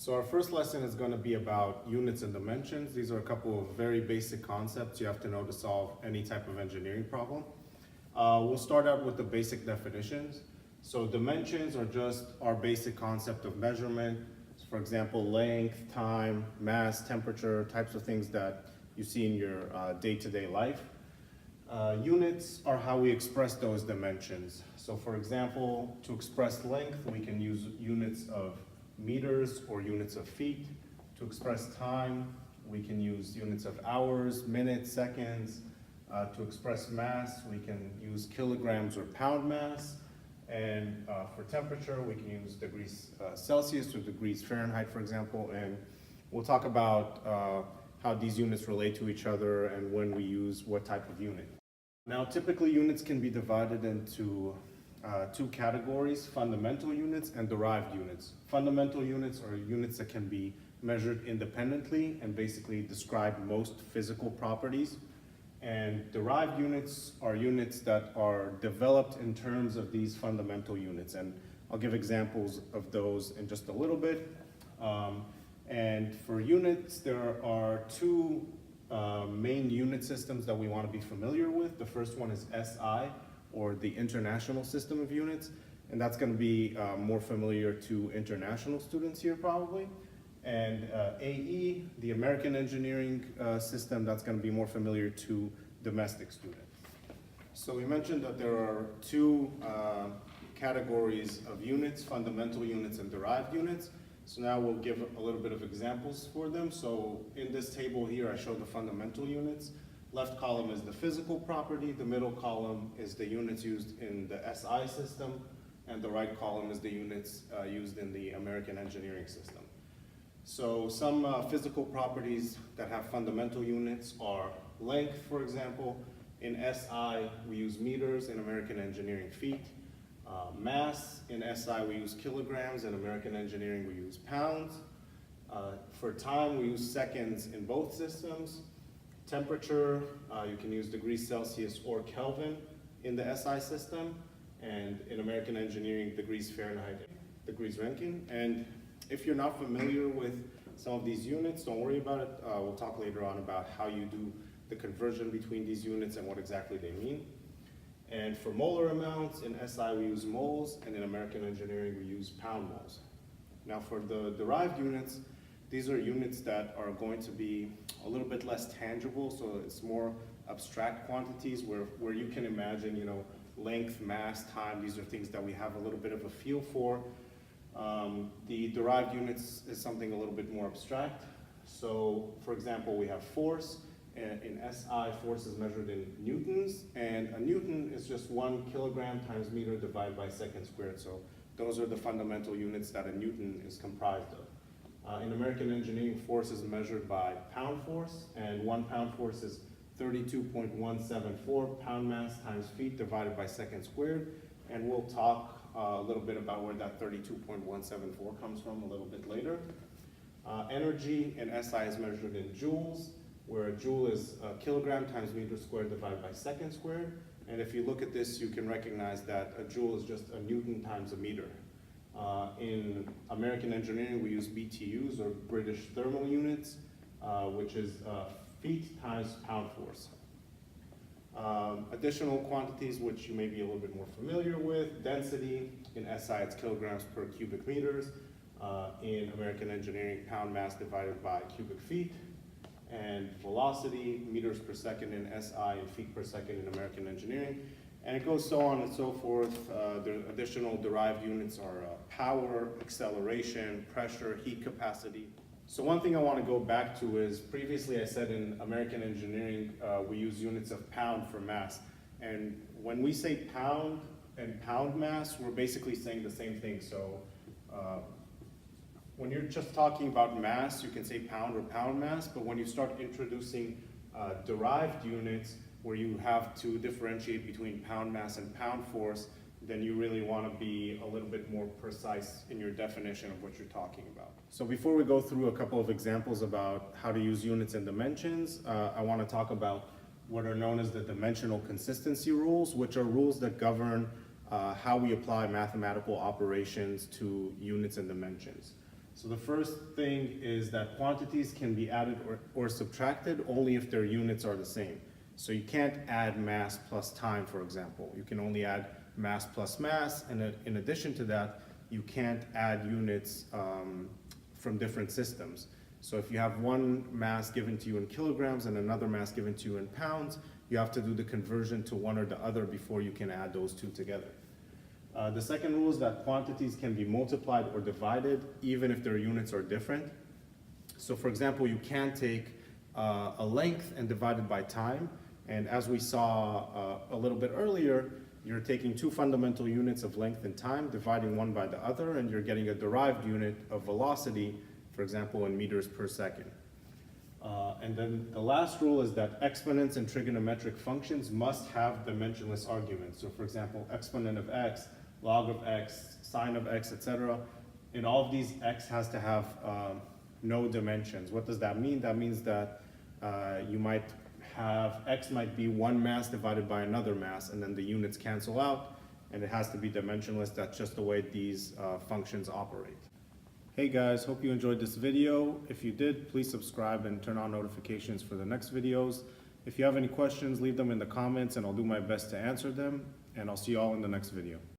So our first lesson is going to be about units and dimensions. These are a couple of very basic concepts you have to know to solve any type of engineering problem. We'll start out with the basic definitions. So dimensions are just our basic concept of measurement. So for example, length, time, mass, temperature, types of things that you see in your day-to-day life. Units are how we express those dimensions. So for example, to express length, we can use units of meters or units of feet. To express time, we can use units of hours, minutes, seconds. To express mass, we can use kilograms or pound mass. And for temperature, we can use degrees Celsius or degrees Fahrenheit, for example. And we'll talk about how these units relate to each other and when we use what type of unit. Now, typically units can be divided into two categories: fundamental units and derived units. Fundamental units are units that can be measured independently and basically describe most physical properties. And derived units are units that are developed in terms of these fundamental units. And I'll give examples of those in just a little bit. And for units, there are two main unit systems that we want to be familiar with. The first one is SI, or the International System of Units, and that's going to be more familiar to international students here probably. And AE, the American Engineering System, that's going to be more familiar to domestic students. So we mentioned that there are two categories of units: fundamental units and derived units. So now we'll give a little bit of examples for them. So in this table here, I show the fundamental units. Left column is the physical property, the middle column is the units used in the SI system, and the right column is the units used in the American Engineering System. So some physical properties that have fundamental units are length, for example. In SI, we use meters; in American Engineering, feet. Mass, in SI we use kilograms; in American Engineering we use pounds. For time, we use seconds in both systems. Temperature, you can use degrees Celsius or Kelvin in the SI system, and in American Engineering, degrees Fahrenheit, degrees Rankine. And if you're not familiar with some of these units, don't worry about it. We'll talk later on about how you do the conversion between these units and what exactly they mean. And for molar amounts, in SI we use moles, and in American Engineering we use pound moles. Now for the derived units, these are units that are going to be a little bit less tangible, so it's more abstract quantities where you can imagine, length, mass, time. These are things that we have a little bit of a feel for. The derived units is something a little bit more abstract. So for example, we have force. In SI, force is measured in newtons, and a newton is just 1 kilogram times meter divided by second squared. So those are the fundamental units that a newton is comprised of. In American Engineering, force is measured by pound force, and 1 pound force is 32.174 pound mass times feet divided by second squared. And we'll talk a little bit about where that 32.174 comes from a little bit later. Energy in SI is measured in joules, where a joule is a kilogram times meter squared divided by second squared. And if you look at this, you can recognize that a joule is just a newton times a meter. In American Engineering, we use BTUs, or British thermal units, which is feet times pound force. Additional quantities which you may be a little bit more familiar with: density, in SI it's kilograms per cubic meters. In American Engineering, pound mass divided by cubic feet. And velocity, meters per second in SI and feet per second in American Engineering. And it goes so on and so forth. The additional derived units are power, acceleration, pressure, heat capacity. So one thing I want to go back to is, previously I said in American Engineering, we use units of pound for mass. And when we say pound and pound mass, we're basically saying the same thing. So when you're just talking about mass, you can say pound or pound mass, but when you start introducing derived units where you have to differentiate between pound mass and pound force, then you really want to be a little bit more precise in your definition of what you're talking about. So before we go through a couple of examples about how to use units and dimensions, I want to talk about what are known as the dimensional consistency rules, which are rules that govern how we apply mathematical operations to units and dimensions. So the first thing is that quantities can be added or subtracted only if their units are the same. So you can't add mass plus time, for example. You can only add mass plus mass, and in addition to that, you can't add units from different systems. So if you have one mass given to you in kilograms and another mass given to you in pounds, you have to do the conversion to one or the other before you can add those two together. The second rule is that quantities can be multiplied or divided even if their units are different. So for example, you can take a length and divide it by time. And as we saw a little bit earlier, you're taking two fundamental units of length and time, dividing one by the other, and you're getting a derived unit of velocity, for example, in meters per second. And then the last rule is that exponents and trigonometric functions must have dimensionless arguments. So for example, exponent of x, log of x, sine of x, etc. In all of these, x has to have no dimensions. What does that mean? That means that you might have, x might be one mass divided by another mass, and then the units cancel out, and it has to be dimensionless. That's just the way these functions operate. Hey guys, hope you enjoyed this video. If you did, please subscribe and turn on notifications for the next videos. If you have any questions, leave them in the comments and I'll do my best to answer them, and I'll see you all in the next video.